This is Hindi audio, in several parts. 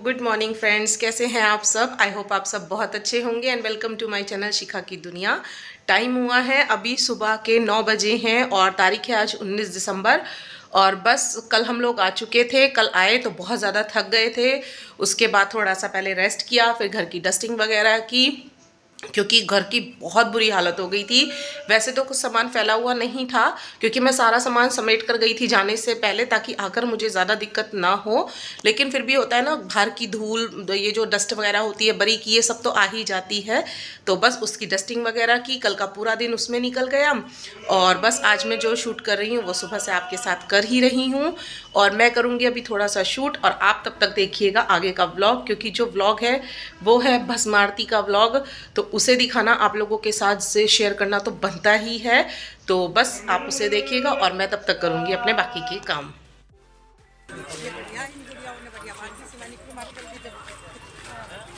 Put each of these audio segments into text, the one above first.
गुड मॉर्निंग फ्रेंड्स, कैसे हैं आप सब। आई होप आप सब बहुत अच्छे होंगे and welcome to my channel Shikha की दुनिया। टाइम हुआ है अभी सुबह के 9 बजे हैं और तारीख है आज 19 दिसंबर। और बस कल हम लोग आ चुके थे। कल आए तो बहुत ज़्यादा थक गए थे। उसके बाद थोड़ा सा पहले रेस्ट किया, फिर घर की डस्टिंग वगैरह की, क्योंकि घर की बहुत बुरी हालत हो गई थी। वैसे तो कुछ सामान फैला हुआ नहीं था क्योंकि मैं सारा सामान समेट कर गई थी जाने से पहले, ताकि आकर मुझे ज़्यादा दिक्कत ना हो। लेकिन फिर भी होता है ना, बाहर की धूल, ये जो डस्ट वगैरह होती है बरी की, ये सब तो आ ही जाती है। तो बस उसकी डस्टिंग वगैरह की, कल का पूरा दिन उसमें निकल गया। और बस आज मैं जो शूट कर रही हूँ वो सुबह से आपके साथ कर ही रही हूँ। और मैं करूँगी अभी थोड़ा सा शूट और आप तब तक देखिएगा आगे का व्लॉग, क्योंकि जो व्लॉग है वो है भस्म आरती का व्लॉग। तो उसे दिखाना आप लोगों के साथ से शेयर करना तो बनता ही है। तो बस आप उसे देखिएगा और मैं तब तक करूँगी अपने बाकी के काम।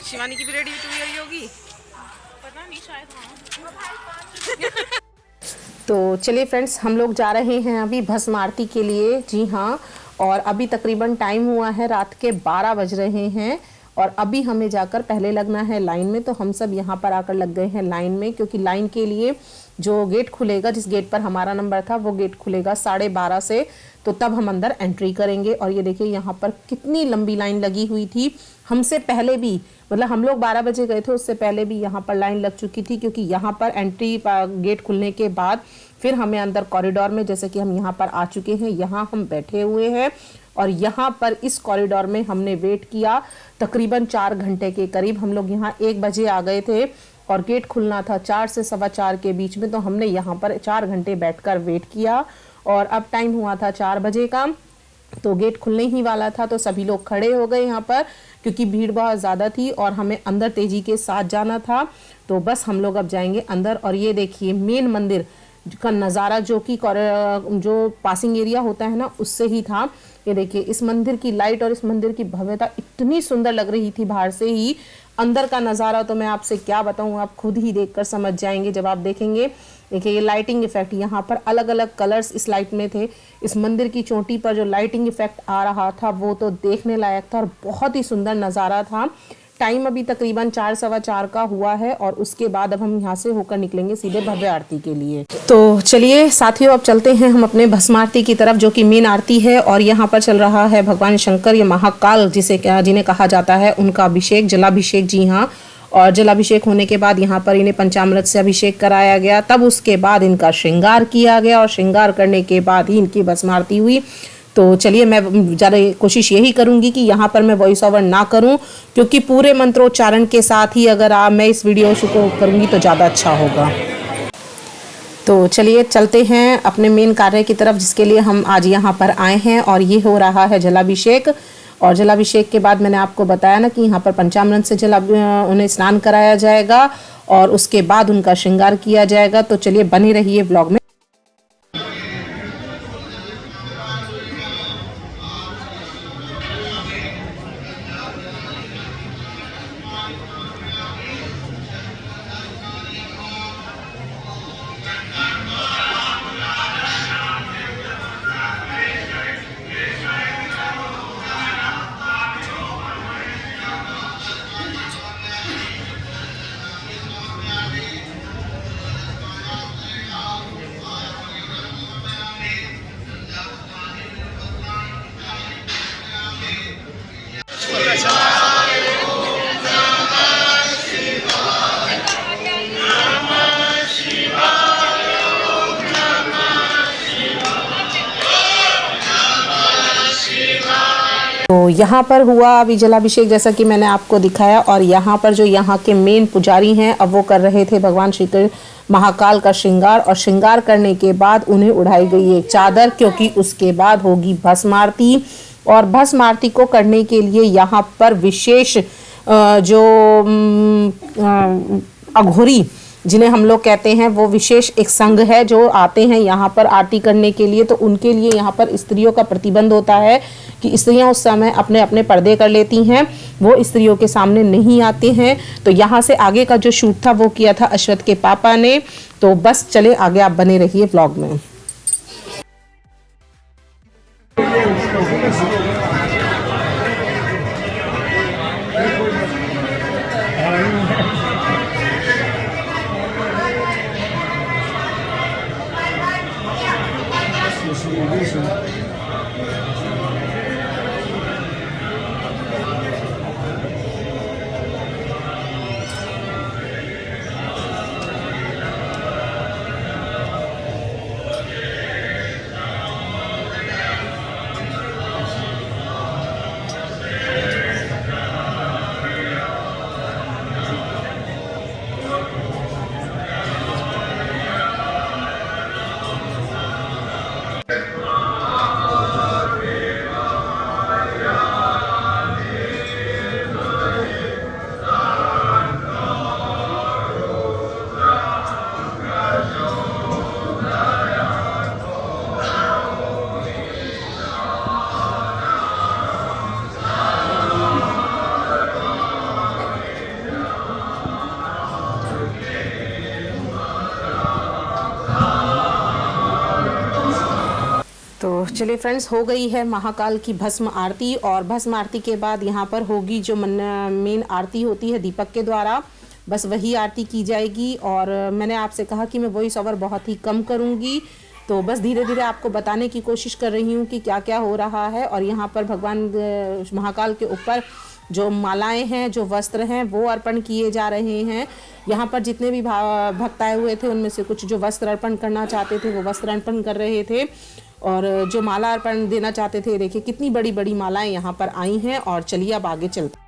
शिवानी की भी रेडी हुई होगी, पता नहीं, शायद हाँ। तो चलिए फ्रेंड्स, हम लोग जा रहे हैं अभी भस्म आरती के लिए। जी हाँ, और अभी तकरीबन टाइम हुआ है रात के 12 बज रहे हैं और अभी हमें जाकर पहले लगना है लाइन में। तो हम सब यहाँ पर आकर लग गए हैं लाइन में, क्योंकि लाइन के लिए जो गेट खुलेगा, जिस गेट पर हमारा नंबर था, वो गेट खुलेगा 12:30 से। तो तब हम अंदर एंट्री करेंगे। और ये देखिए यहाँ पर कितनी लंबी लाइन लगी हुई थी। हमसे पहले भी, मतलब हम लोग 12 बजे गए थे, उससे पहले भी यहाँ पर लाइन लग चुकी थी। क्योंकि यहाँ पर एंट्री गेट खुलने के बाद फिर हमें अंदर कॉरिडोर में, जैसे कि हम यहाँ पर आ चुके हैं, यहाँ हम बैठे हुए हैं। और यहाँ पर इस कॉरिडोर में हमने वेट किया तकरीबन 4 घंटे के करीब। हम लोग यहाँ 1 बजे आ गए थे और गेट खुलना था 4 से 4:15 के बीच में। तो हमने यहाँ पर 4 घंटे बैठकर वेट किया और अब टाइम हुआ था 4 बजे का। तो गेट खुलने ही वाला था तो सभी लोग खड़े हो गए यहाँ पर, क्योंकि भीड़ बहुत ज़्यादा थी और हमें अंदर तेज़ी के साथ जाना था। तो बस हम लोग अब जाएंगे अंदर। और ये देखिए मेन मंदिर का नज़ारा, जो कि जो पासिंग एरिया होता है ना, उससे ही था। ये देखिए इस मंदिर की लाइट और इस मंदिर की भव्यता इतनी सुंदर लग रही थी बाहर से ही। अंदर का नज़ारा तो मैं आपसे क्या बताऊं, आप खुद ही देखकर समझ जाएंगे जब आप देखेंगे। देखिए ये लाइटिंग इफेक्ट, यहाँ पर अलग अलग कलर्स इस लाइट में थे। इस मंदिर की चोटी पर जो लाइटिंग इफेक्ट आ रहा था वो तो देखने लायक था और बहुत ही सुंदर नज़ारा था। टाइम अभी तकरीबन 4 सवा 4 का हुआ है और उसके बाद अब हम यहाँ से होकर निकलेंगे सीधे भव्य आरती के लिए। तो चलिए साथियों, अब चलते हैं हम अपने भस्म आरती की तरफ, जो कि मेन आरती है। और यहाँ पर चल रहा है भगवान शंकर, ये महाकाल जिन्हें कहा जाता है, उनका अभिषेक, जलाभिषेक। जी हाँ, और जलाभिषेक होने के बाद यहाँ पर इन्हें पंचामृत से अभिषेक कराया गया। तब उसके बाद इनका श्रृंगार किया गया और श्रृंगार करने के बाद ही इनकी भस्म आरती हुई। तो चलिए, मैं ज़्यादा कोशिश यही करूंगी कि यहाँ पर मैं वॉइस ओवर ना करूं, क्योंकि पूरे मंत्रोच्चारण के साथ ही अगर मैं इस वीडियो को करूंगी तो ज़्यादा अच्छा होगा। तो चलिए चलते हैं अपने मेन कार्य की तरफ, जिसके लिए हम आज यहाँ पर आए हैं। और ये हो रहा है जलाभिषेक। और जलाभिषेक के बाद मैंने आपको बताया ना कि यहाँ पर पंचामृत से उन्हें स्नान कराया जाएगा और उसके बाद उनका श्रृंगार किया जाएगा। तो चलिए बने रहिए ब्लॉग में। तो यहाँ पर हुआ अभी जलाभिषेक, जैसा कि मैंने आपको दिखाया। और यहाँ पर जो यहाँ के मेन पुजारी हैं, अब वो कर रहे थे भगवान श्री कृष्ण महाकाल का श्रृंगार। और श्रृंगार करने के बाद उन्हें उड़ाई गई एक चादर, क्योंकि उसके बाद होगी भस्म आरती। और भस्म आरती को करने के लिए यहाँ पर विशेष जो अघोरी जिन्हें हम लोग कहते हैं, वो विशेष एक संघ है जो आते हैं यहाँ पर आरती करने के लिए। तो उनके लिए यहाँ पर स्त्रियों का प्रतिबंध होता है कि स्त्रियाँ उस समय अपने अपने पर्दे कर लेती हैं, वो स्त्रियों के सामने नहीं आते हैं। तो यहाँ से आगे का जो शूट था वो किया था अश्वथ के पापा ने। तो बस चले आगे, आप बने रहिए व्लॉग में। तो चलिए फ्रेंड्स, हो गई है महाकाल की भस्म आरती, और भस्म आरती के बाद यहाँ पर होगी जो मेन आरती होती है दीपक के द्वारा, बस वही आरती की जाएगी। और मैंने आपसे कहा कि मैं वॉइस ओवर बहुत ही कम करूँगी, तो बस धीरे धीरे आपको बताने की कोशिश कर रही हूँ कि क्या क्या हो रहा है। और यहाँ पर भगवान महाकाल के ऊपर जो मालाएं हैं, जो वस्त्र हैं, वो अर्पण किए जा रहे हैं। यहाँ पर जितने भी भक्त आए हुए थे उनमें से कुछ जो वस्त्र अर्पण करना चाहते थे वो वस्त्र अर्पण कर रहे थे, और जो माला अर्पण देना चाहते थे, देखिए कितनी बड़ी बड़ी मालाएं यहाँ पर आई हैं। और चलिए अब आगे चलते।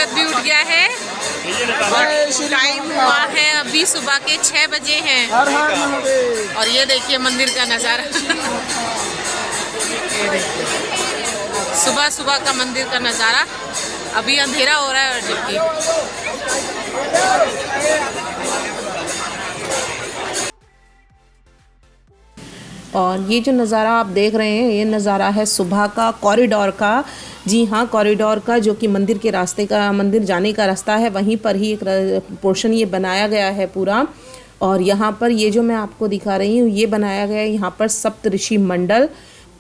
भी उठ गया है और टाइम हुआ है अभी सुबह के 6 बजे हैं। और ये देखिए मंदिर का नज़ारा सुबह सुबह का मंदिर का नज़ारा। अभी अंधेरा हो रहा है और जबकि और ये जो नज़ारा आप देख रहे हैं ये नज़ारा है सुबह का कॉरिडोर का। जी हाँ, कॉरिडोर का, जो कि मंदिर के रास्ते का, मंदिर जाने का रास्ता है, वहीं पर ही एक पोर्शन ये बनाया गया है पूरा। और यहाँ पर ये जो मैं आपको दिखा रही हूँ ये बनाया गया है यहाँ पर सप्तऋषि मंडल।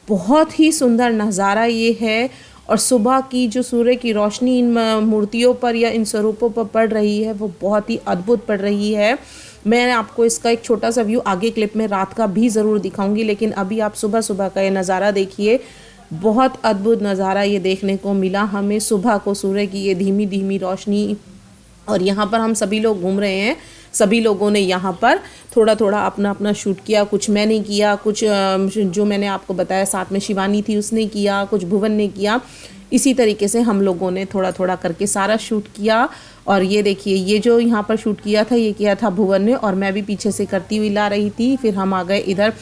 बहुत ही सुंदर नज़ारा ये है। और सुबह की जो सूर्य की रोशनी इन मूर्तियों पर या इन स्वरूपों पर पड़ रही है वो बहुत ही अद्भुत पड़ रही है। मैं आपको इसका एक छोटा सा व्यू आगे क्लिप में रात का भी ज़रूर दिखाऊंगी, लेकिन अभी आप सुबह सुबह का ये नज़ारा देखिए। बहुत अद्भुत नज़ारा ये देखने को मिला हमें सुबह को, सूर्य की ये धीमी धीमी रोशनी। और यहाँ पर हम सभी लोग घूम रहे हैं, सभी लोगों ने यहाँ पर थोड़ा थोड़ा अपना अपना शूट किया। कुछ मैंने किया, कुछ जो मैंने आपको बताया साथ में शिवानी थी उसने किया, कुछ भुवन ने किया। इसी तरीके से हम लोगों ने थोड़ा थोड़ा करके सारा शूट किया। और ये देखिए ये जो यहाँ पर शूट किया था ये किया था भुवन ने, और मैं भी पीछे से करती हुई ला रही थी। फिर हम आ गए इधर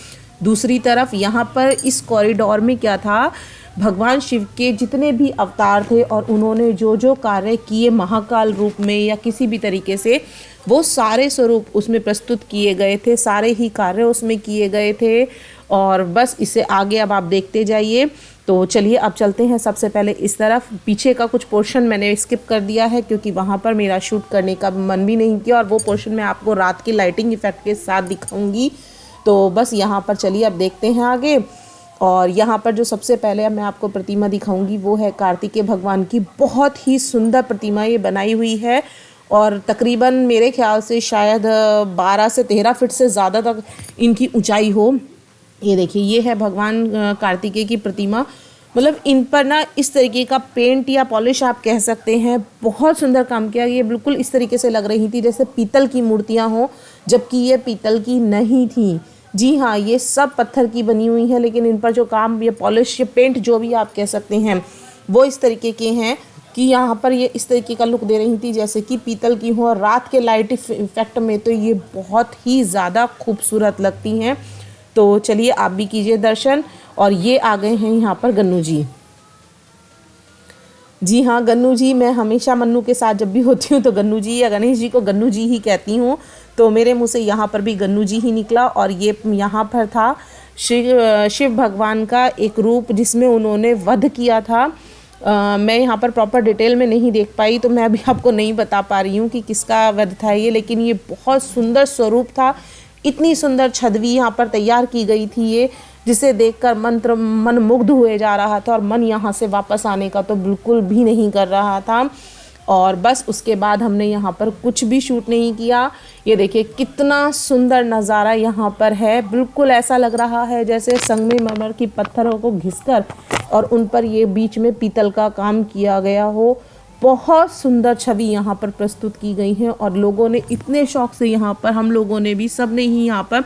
दूसरी तरफ। यहाँ पर इस कॉरिडोर में क्या था, भगवान शिव के जितने भी अवतार थे और उन्होंने जो जो कार्य किए महाकाल रूप में या किसी भी तरीके से, वो सारे स्वरूप उसमें प्रस्तुत किए गए थे, सारे ही कार्य उसमें किए गए थे। और बस इसे आगे अब आप देखते जाइए। तो चलिए अब चलते हैं। सबसे पहले इस तरफ पीछे का कुछ पोर्शन मैंने स्किप कर दिया है क्योंकि वहाँ पर मेरा शूट करने का मन भी नहीं किया, और वो पोर्शन मैं आपको रात की लाइटिंग इफेक्ट के साथ दिखाऊंगी। तो बस यहाँ पर चलिए अब देखते हैं आगे। और यहाँ पर जो सबसे पहले मैं आपको प्रतिमा दिखाऊंगी वो है कार्तिकेय भगवान की। बहुत ही सुंदर प्रतिमा ये बनाई हुई है और तकरीबन मेरे ख्याल से शायद 12 से 13 फीट से ज़्यादा तक इनकी ऊंचाई हो। ये देखिए, ये है भगवान कार्तिकेय की प्रतिमा। मतलब इन पर ना इस तरीके का पेंट या पॉलिश आप कह सकते हैं, बहुत सुंदर काम किया। ये बिल्कुल इस तरीके से लग रही थी जैसे पीतल की मूर्तियां हों, जबकि ये पीतल की नहीं थी। जी हाँ, ये सब पत्थर की बनी हुई है, लेकिन इन पर जो काम, ये पॉलिश, ये पेंट जो भी आप कह सकते हैं, वो इस तरीके के हैं कि यहाँ पर ये इस तरीके का लुक दे रही थी जैसे कि पीतल की हो। और रात के लाइट इफेक्ट में तो ये बहुत ही ज़्यादा खूबसूरत लगती हैं। तो चलिए आप भी कीजिए दर्शन। और ये आ गए हैं यहाँ पर गन्नू जी। जी हाँ, गन्नू जी। मैं हमेशा मन्नू के साथ जब भी होती हूँ तो गन्नू जी या गणेश जी को गन्नू जी ही कहती हूँ, तो मेरे मुंह से यहाँ पर भी गन्नू जी ही निकला। और ये यहाँ पर था शिव भगवान का एक रूप जिसमें उन्होंने वध किया था। मैं यहाँ पर प्रॉपर डिटेल में नहीं देख पाई, तो मैं अभी आपको नहीं बता पा रही हूँ कि किसका वध था ये, लेकिन ये बहुत सुंदर स्वरूप था। इतनी सुंदर छवि यहाँ पर तैयार की गई थी ये, जिसे देखकर मन मुग्ध हुए जा रहा था और मन यहाँ से वापस आने का तो बिल्कुल भी नहीं कर रहा था। और बस उसके बाद हमने यहाँ पर कुछ भी शूट नहीं किया। ये देखिए कितना सुंदर नज़ारा यहाँ पर है। बिल्कुल ऐसा लग रहा है जैसे संगमरमर की पत्थरों को घिसकर और उन पर ये बीच में पीतल का काम किया गया हो। बहुत सुंदर छवि यहाँ पर प्रस्तुत की गई है और लोगों ने इतने शौक से यहाँ पर, हम लोगों ने भी, सब ने ही यहाँ पर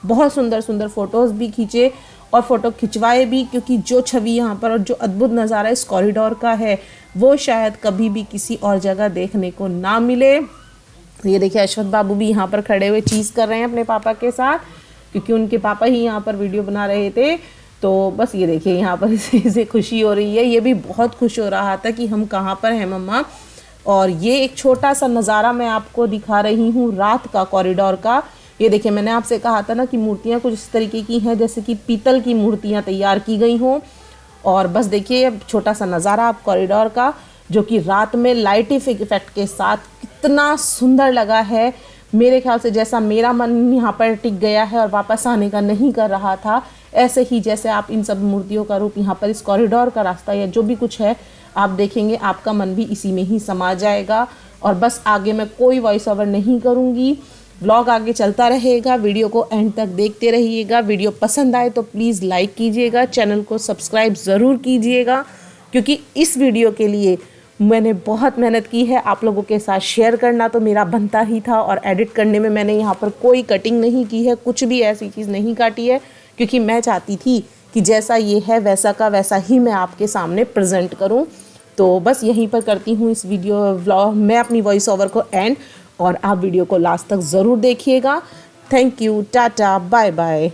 बहुत सुंदर सुंदर फ़ोटोज़ भी खींचे और फ़ोटो खिंचवाए भी, क्योंकि जो छवि यहाँ पर और जो अद्भुत नज़ारा इस कॉरिडोर का है वो शायद कभी भी किसी और जगह देखने को ना मिले। ये देखिए अश्वथ बाबू भी यहाँ पर खड़े हुए चीज़ कर रहे हैं अपने पापा के साथ, क्योंकि उनके पापा ही यहाँ पर वीडियो बना रहे थे। तो बस ये देखिए यहाँ पर इसे खुशी हो रही है। ये भी बहुत खुश हो रहा था कि हम कहाँ पर हैं मम्मा। और ये एक छोटा सा नज़ारा मैं आपको दिखा रही हूँ रात का कॉरिडोर का। ये देखिए, मैंने आपसे कहा था ना कि मूर्तियाँ कुछ इस तरीके की हैं जैसे कि पीतल की मूर्तियाँ तैयार की गई हों। और बस देखिए छोटा सा नज़ारा आप कॉरिडोर का, जो कि रात में लाइट इफेक्ट के साथ कितना सुंदर लगा है। मेरे ख्याल से जैसा मेरा मन यहाँ पर टिक गया है और वापस आने का नहीं कर रहा था, ऐसे ही जैसे आप इन सब मूर्तियों का रूप यहाँ पर इस कॉरिडोर का रास्ता या जो भी कुछ है आप देखेंगे, आपका मन भी इसी में ही समा जाएगा। और बस आगे मैं कोई वॉइस ओवर नहीं करूँगी, व्लॉग आगे चलता रहेगा। वीडियो को एंड तक देखते रहिएगा। वीडियो पसंद आए तो प्लीज़ लाइक कीजिएगा, चैनल को सब्सक्राइब ज़रूर कीजिएगा, क्योंकि इस वीडियो के लिए मैंने बहुत मेहनत की है। आप लोगों के साथ शेयर करना तो मेरा बनता ही था, और एडिट करने में मैंने यहाँ पर कोई कटिंग नहीं की है, कुछ भी ऐसी चीज़ नहीं काटी है, क्योंकि मैं चाहती थी कि जैसा ये है वैसा का वैसा ही मैं आपके सामने प्रेजेंट करूँ। तो बस यहीं पर करती हूँ इस वीडियो व्लॉग मैं अपनी वॉइस ओवर को एंड, और आप वीडियो को लास्ट तक ज़रूर देखिएगा। Thank you, tata, bye bye.